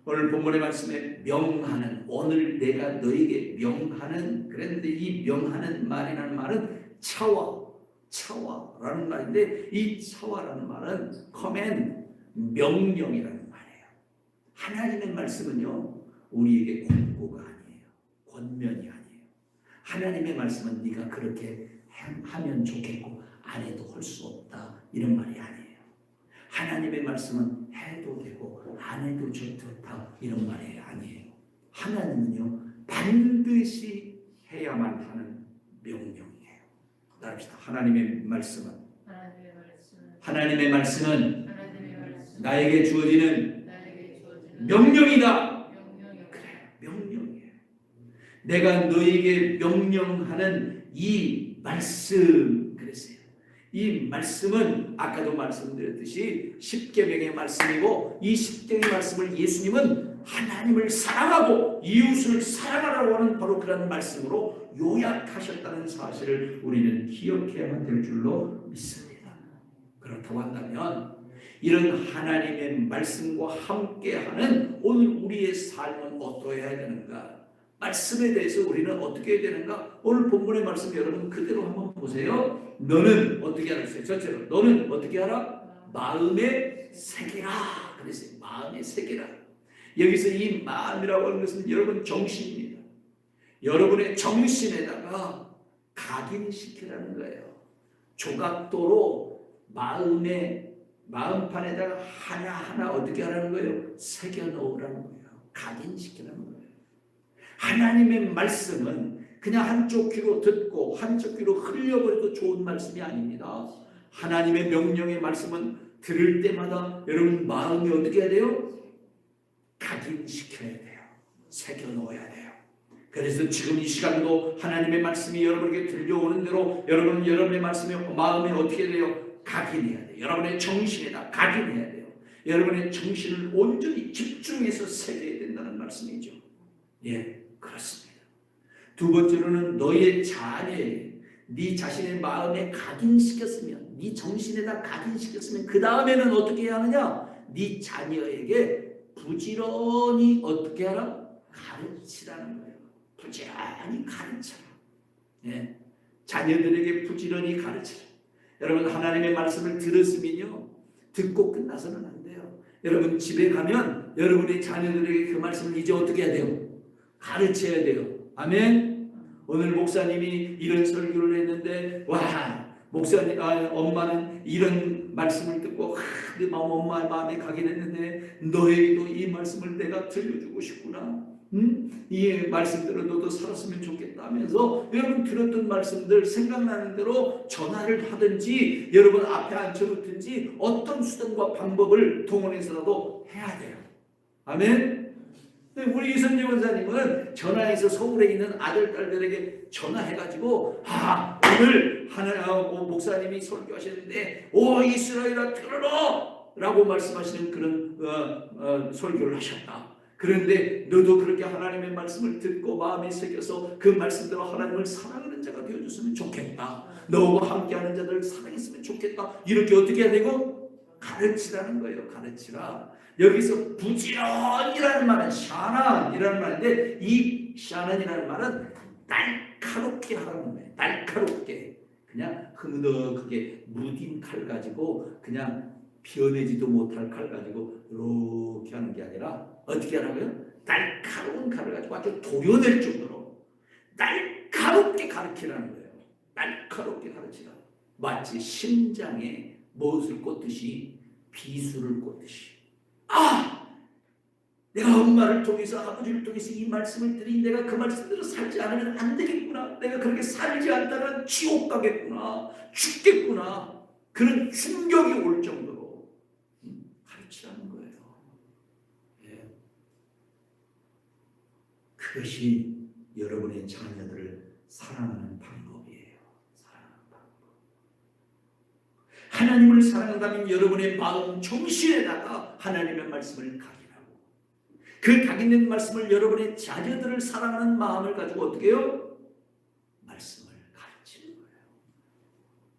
오늘 본문의 말씀에 명하는 오늘 내가 너에게 명하는 그런데 이 명하는 말이라는 말은 차와라는 말인데 이 차와라는 말은 커맨 명령이라는 말이에요. 하나님의 말씀은요 우리에게 권고가 아니에요. 권면이 아니에요. 하나님의 말씀은 네가 그렇게 하면 좋겠고 안 해도 할 수 없다 이런 말이 아니에요. 하나님의 말씀은 해도 되고 안 해도 좋다 이런 말이 아니에요. 하나님은요 반드시 해야만 하는 명령이에요. 따릅시다. 하나님의 말씀은 나에게 주어지는 명령이다. 그래, 명령이에요. 내가 너에게 명령하는 이 말씀 그랬어요. 이 말씀은 아까도 말씀드렸듯이 십계명의 말씀이고 이 십계명의 말씀을 예수님은 하나님을 사랑하고 이웃을 사랑하라고 하는 바로 그런 말씀으로 요약하셨다는 사실을 우리는 기억해야만 될 줄로 믿습니다. 그렇다고 한다면 이런 하나님의 말씀과 함께하는 오늘 우리의 삶은 어떠해야 되는가? 말씀에 대해서 우리는 어떻게 해야 되는가? 오늘 본문의 말씀 여러분 그대로 한번 보세요. 너는 어떻게 하라 했어요? 전체로 너는 어떻게 하라? 마음에 새기라 그랬어요. 마음에 새기라. 여기서 이 마음이라고 하는 것은 여러분 정신입니다. 여러분의 정신에다가 각인시키라는 거예요. 조각도로 마음판에다가 하나하나 어떻게 하라는 거예요? 새겨 넣으라는 거예요. 각인시키라는 거예요. 하나님의 말씀은 그냥 한쪽 귀로 듣고 한쪽 귀로 흘려버려도 좋은 말씀이 아닙니다. 하나님의 명령의 말씀은 들을 때마다 여러분 마음이 어떻게 해야 돼요? 각인시켜야 돼요. 새겨 넣어야 돼요. 그래서 지금 이 시간도 하나님의 말씀이 여러분에게 들려오는 대로 여러분의 말씀이 마음에 어떻게 돼요? 각인해야 돼요. 여러분의 정신에다 각인해야 돼요. 여러분의 정신을 온전히 집중해서 새겨야 된다는 말씀이죠. 예. 그렇습니다. 두 번째로는 너의 자녀에 네 자신의 마음에 각인시켰으면 네 정신에다 각인시켰으면 그 다음에는 어떻게 해야 하느냐? 네 자녀에게 부지런히 어떻게 하라? 가르치라는 거예요. 부지런히 가르쳐라. 예. 자녀들에게 부지런히 가르쳐라. 여러분 하나님의 말씀을 들었으면요 듣고 끝나서는 안 돼요. 여러분 집에 가면 여러분의 자녀들에게 그 말씀을 이제 어떻게 해야 돼요? 가르쳐야 돼요. 아멘. 오늘 목사님이 이런 설교를 했는데 와 목사님 엄마는 이런 말씀을 듣고 내 엄마의 마음에 가긴 했는데 너에게도 이 말씀을 내가 들려주고 싶구나. 이 말씀대로 너도 살았으면 좋겠다 하면서 여러분 들었던 말씀들 생각나는 대로 전화를 하든지 여러분 앞에 앉혀놓든지 어떤 수단과 방법을 동원해서라도 해야 돼요. 아멘. 우리 이선재 원사님은 전화해서 서울에 있는 아들 딸들에게 전화해가지고 오늘 목사님이 설교하셨는데 오 이스라엘아 들어라 라고 말씀하시는 그런 설교를 하셨다. 그런데 너도 그렇게 하나님의 말씀을 듣고 마음에 새겨서 그 말씀대로 하나님을 사랑하는 자가 되어줬으면 좋겠다. 너와 함께하는 자들을 사랑했으면 좋겠다. 이렇게 어떻게 해야 되고? 가르치라는 거예요. 가르치라. 여기서 부지런이라는 말은 샤난이라는 말인데 이 샤난이라는 말은 날카롭게 하라는 거예요. 날카롭게. 그냥 흐느덕하게 무딘 칼 가지고 그냥 변해지도 못할 칼 가지고 이렇게 하는 게 아니라 어떻게 하라고요? 날카로운 칼을 가지고 아주 도려낼 정도로 날카롭게 가르치라는 거예요. 날카롭게 가르치라. 마치 심장에 못을 꽂듯이 비수를 꽂듯이 내가 엄마를 통해서 아버지를 통해서 이 말씀을 들으니 내가 그 말씀대로 살지 않으면 안 되겠구나. 내가 그렇게 살지 않다면 지옥 가겠구나. 죽겠구나. 그런 충격이 올 정도로 가르치라는 거예요. 예. 그것이 여러분의 자녀들을 사랑하는 방법이에요. 사랑하는 방법. 하나님을 사랑한다면 여러분의 마음 정신에다가 하나님의 말씀을 각인하고 그 각인된 말씀을 여러분의 자녀들을 사랑하는 마음을 가지고 어떻게 해요? 말씀을 가르치는 거예요.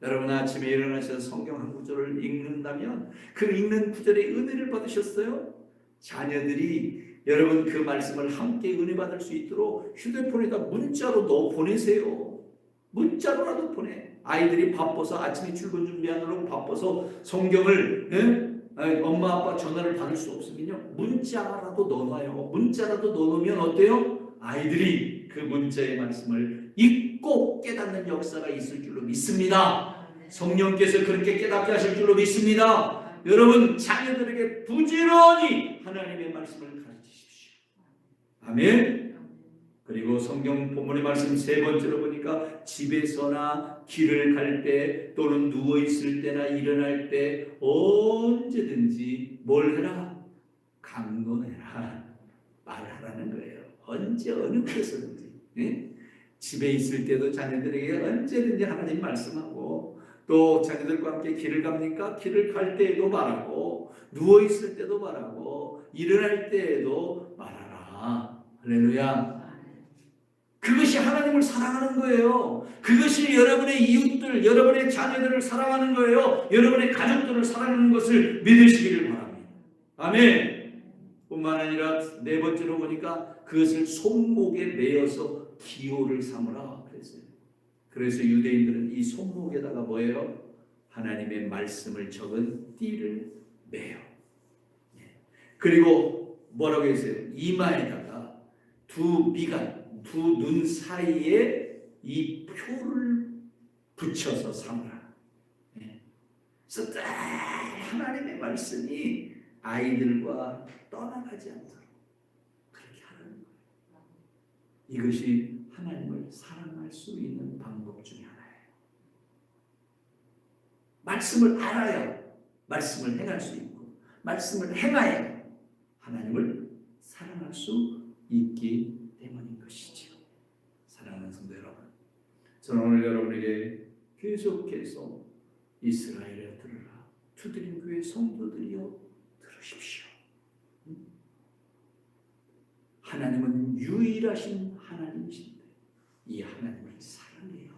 여러분 아침에 일어나셔서 성경 한 구절을 읽는다면 그 읽는 구절의 은혜를 받으셨어요? 자녀들이 여러분 그 말씀을 함께 은혜 받을 수 있도록 휴대폰에다 문자로 넣어 보내세요. 문자로라도 보내. 아이들이 바빠서 아침에 출근 준비하느라고 바빠서 성경을 엄마 아빠 전화를 받을 수 없으면요 문자라도 넣어놔요. 문자라도 넣어놓으면 어때요? 아이들이 그 문자의 말씀을 읽고 깨닫는 역사가 있을 줄로 믿습니다. 성령께서 그렇게 깨닫게 하실 줄로 믿습니다. 여러분 자녀들에게 부지런히 하나님의 말씀을 가르치십시오. 아멘. 그리고 성경 본문의 말씀 세 번째로 보니까 집에서나 길을 갈 때 또는 누워 있을 때나 일어날 때 언제든지 뭘 해라? 강론해라. 말하라는 거예요. 언제 어느 곳에서든지. 예? 집에 있을 때도 자녀들에게 언제든지 하나님 말씀하고 또 자녀들과 함께 길을 갑니까? 길을 갈 때에도 말하고 누워 있을 때도 말하고 일어날 때에도 말하라. 할렐루야. 그것이 하나님을 사랑하는 거예요. 그것이 여러분의 이웃들, 여러분의 자녀들을 사랑하는 거예요. 여러분의 가족들을 사랑하는 것을 믿으시기를 바랍니다. 아멘. 뿐만 아니라 네 번째로 보니까 그것을 손목에 매어서 기호를 삼으라 그랬어요. 그래서 유대인들은 이 손목에다가 뭐예요? 하나님의 말씀을 적은 띠를 매요. 그리고 뭐라고 했어요? 이마에다가 두 미간 두 눈 사이에 이 표를 붙여서 삼으라. 그래서 하나님의 말씀이 아이들과 떠나가지 않도록 그렇게 하라는 거예요. 이것이 하나님을 사랑할 수 있는 방법 중에 하나예요. 말씀을 알아야 말씀을 행할 수 있고 말씀을 행하여 하나님을 사랑할 수 있기 때문인 것이죠. 사랑하는 성도 여러분, 저는 오늘 여러분에게 계속해서 이스라엘에 들으라, 두드림 교회 성도들이여 들으십시오. 하나님은 유일하신 하나님이신데 이 하나님을 사랑해요.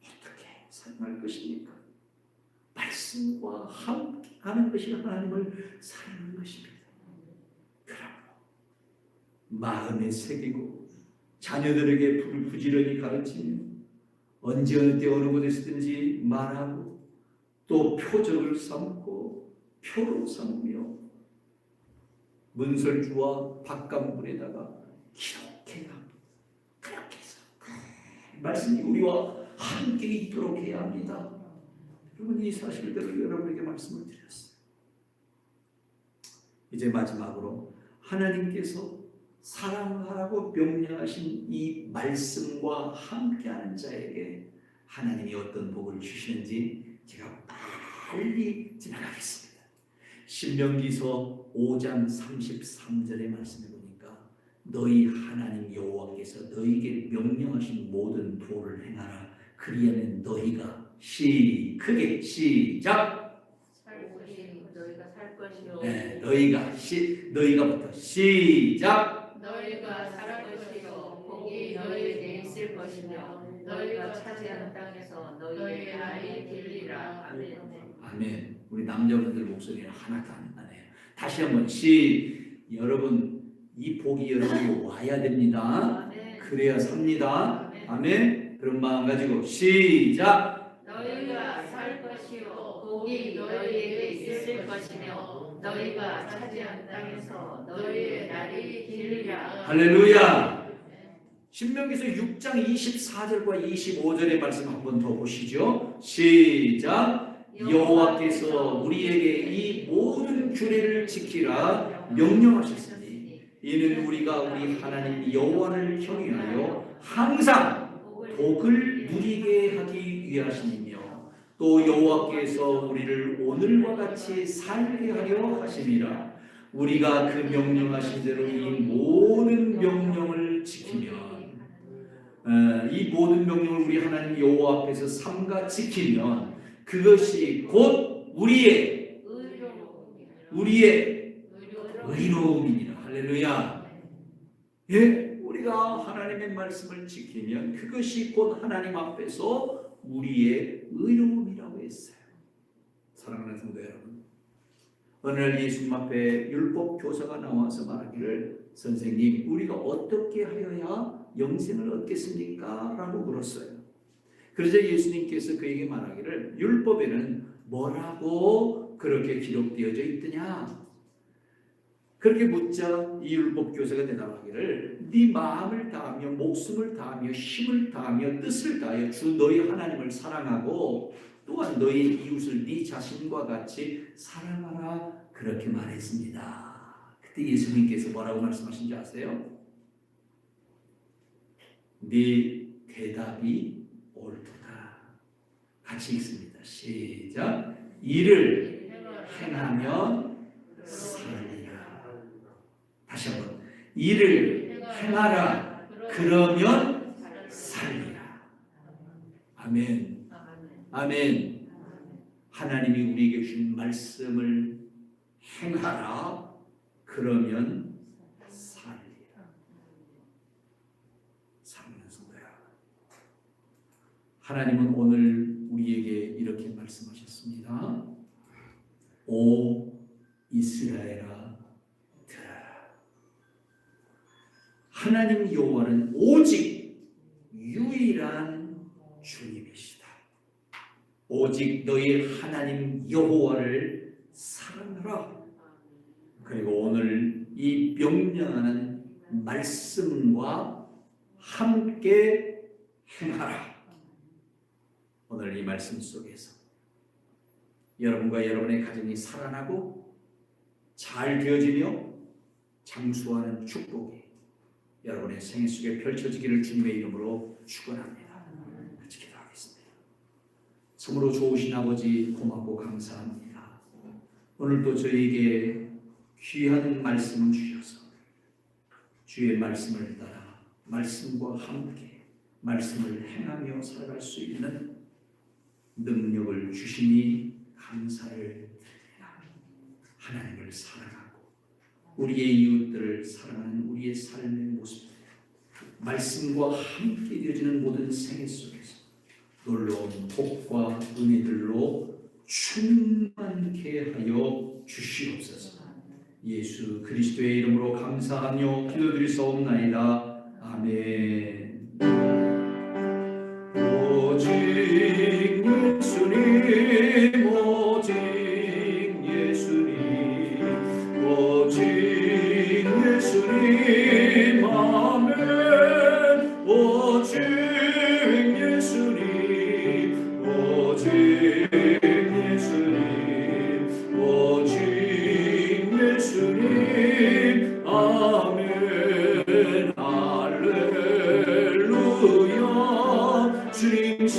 어떻게 사랑할 것입니까? 말씀과 함께 하는 것이 하나님을 사랑하는 것입니다. 마음에 새기고 자녀들에게 부지런히 가르치며 언제 어느 때 어느 곳에서든지 말하고 또 표적을 삼고 표로 삼으며 문설주와 박간문에다가 기록해야 합니다. 그렇게 해서 말씀이 우리와 함께 있도록 해야 합니다. 여러분, 이 사실들을 여러분에게 말씀을 드렸어요. 이제 마지막으로 하나님께서 사랑하라고 명령하신 이 말씀과 함께하는 자에게 하나님이 어떤 복을 주시는지 제가 빨리 지나가겠습니다. 신명기서 5장 33절의 말씀해 보니까 너희 하나님 여호와께서 너희에게 명령하신 모든 도를 행하라. 그리하면 너희가 크게 시작. 너희가 살 것이요. 네, 너희가부터 시작. 너희가 살 것이요. 복이 너희에게 있을 것이며 너희가 차지하는 땅에서 너희의 날이 길리라. 아멘. 아멘. 우리 남자분들 목소리는 하나도 안 나네요. 다시 한번 여러분, 이 복이 여러분이 와야 됩니다. 아멘. 그래야 삽니다. 아멘. 그런 마음 가지고 시작. 너희가 살 것이요. 복이 너희에게 있을 것이며 너희가 차지한 땅에서 너희의 날이 길리라. 할렐루야. 신명기서 6장 24절과 25절의 말씀 한 번 더 보시죠. 시작. 여호와께서 우리에게 이 모든 규례를 지키라 명령하셨으니 이는 우리가 우리 하나님 여호와를 경외하여 항상 복을 누리게 하기 위하심이며 또 여호와께서 우리를 오늘과 같이 살게 하려 하심이라. 우리가 그 명령하신 대로 이 모든 명령을 지키면 이 모든 명령을 우리 하나님 여호와 앞에서 삼가 지키면 그것이 곧 우리의 의로움이니라. 할렐루야. 예, 우리가 하나님의 말씀을 지키면 그것이 곧 하나님 앞에서 우리의 의로움이라고 했어요. 사랑하는 성도 여러분, 어느 날 예수님 앞에 율법 교사가 나와서 말하기를 선생님, 우리가 어떻게 하여야 영생을 얻겠습니까? 라고 물었어요. 그러자 예수님께서 그에게 말하기를 율법에는 뭐라고 그렇게 기록되어져 있더냐? 그렇게 묻자 이 율법 교사가 대답하기를 네 마음을 다하며 목숨을 다하며 힘을 다하며 뜻을 다하여 주 너희 하나님을 사랑하고 또한 너희 이웃을 네 자신과 같이 사랑하라. 그렇게 말했습니다. 그때 예수님께서 뭐라고 말씀하신지 아세요? 네 대답이 옳도다. 같이 읽습니다. 시작. 이를 행하면 살리라. 다시 한번. 이를 행하라. 그러면 살리라. 아멘. 아멘. 하나님이 우리에게 주신 말씀을 행하라. 그러면 살리라. 사랑하는 성도야, 하나님은 오늘 우리에게 이렇게 말씀하셨습니다. 오 이스라엘아 들어라. 하나님 여호와는 오직 유일한 주님이시다. 오직 너희 하나님 여호와를 사랑하라. 그리고 오늘 이 명령하는 말씀과 함께 행하라. 오늘 이 말씀 속에서 여러분과 여러분의 가정이 살아나고 잘 되어지며 장수하는 축복이 여러분의 생애 속에 펼쳐지기를 주님의 이름으로 축원합니다. 같이 기도하겠습니다. 참으로 좋으신 아버지 고맙고 감사합니다. 오늘 또 저희에게 귀한 말씀을 주셔서 주의 말씀을 따라 말씀과 함께 말씀을 행하며 살아갈 수 있는 능력을 주시니 감사를 드립니다. 하나님을 사랑하고 우리의 이웃들을 사랑하는 우리의 삶의 모습, 말씀과 함께 되어지는 모든 생애 속에서 놀라운 복과 은혜들로 충만케 하여 주시옵소서. 예수 그리스도의 이름으로 감사하며 기도드리사옵나이다. 아멘. 오직 예수님, 오직 예수님, 오직 예수님, 아멘. 오직 예수님, 오직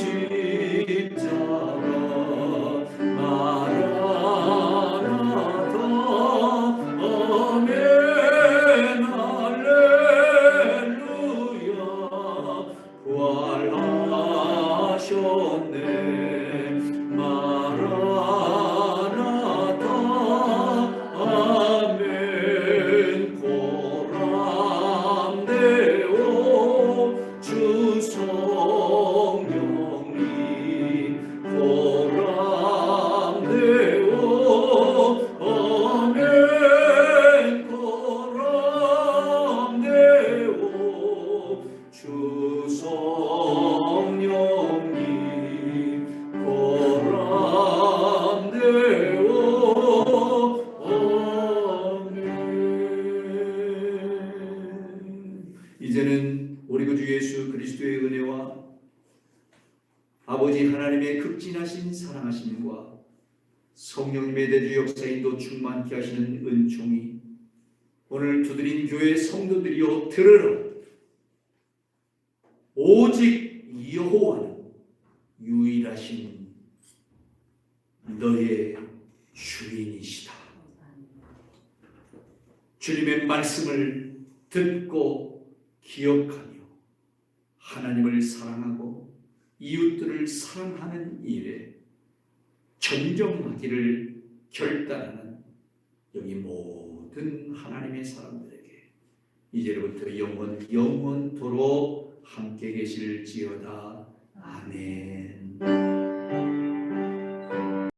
십자가 마라나타 아멘 할렐루야 부활하셨네 마라나타 아멘 고람되오 주 성령이 고람되오 아멘 고람되오 주 성령이 고람되오 아멘. 이제는 우리 구주 예수 그리스도의 은혜와 아버지 하나님의 극진하신 사랑하심과 성령님의 내주 역사인도 충만케 하시는 은총이 오늘 두드린 교회 성도들이여 들으라. 오직 여호와는 유일하신 너의 주인이시다. 주님의 말씀을 듣고 기억하며 하나님을 사랑하고 이웃들을 사랑하는 일에 전정하기를 결단하는 여기 모든 하나님의 사람들에게 이제부터 영원토록 함께 계실지어다. 아멘.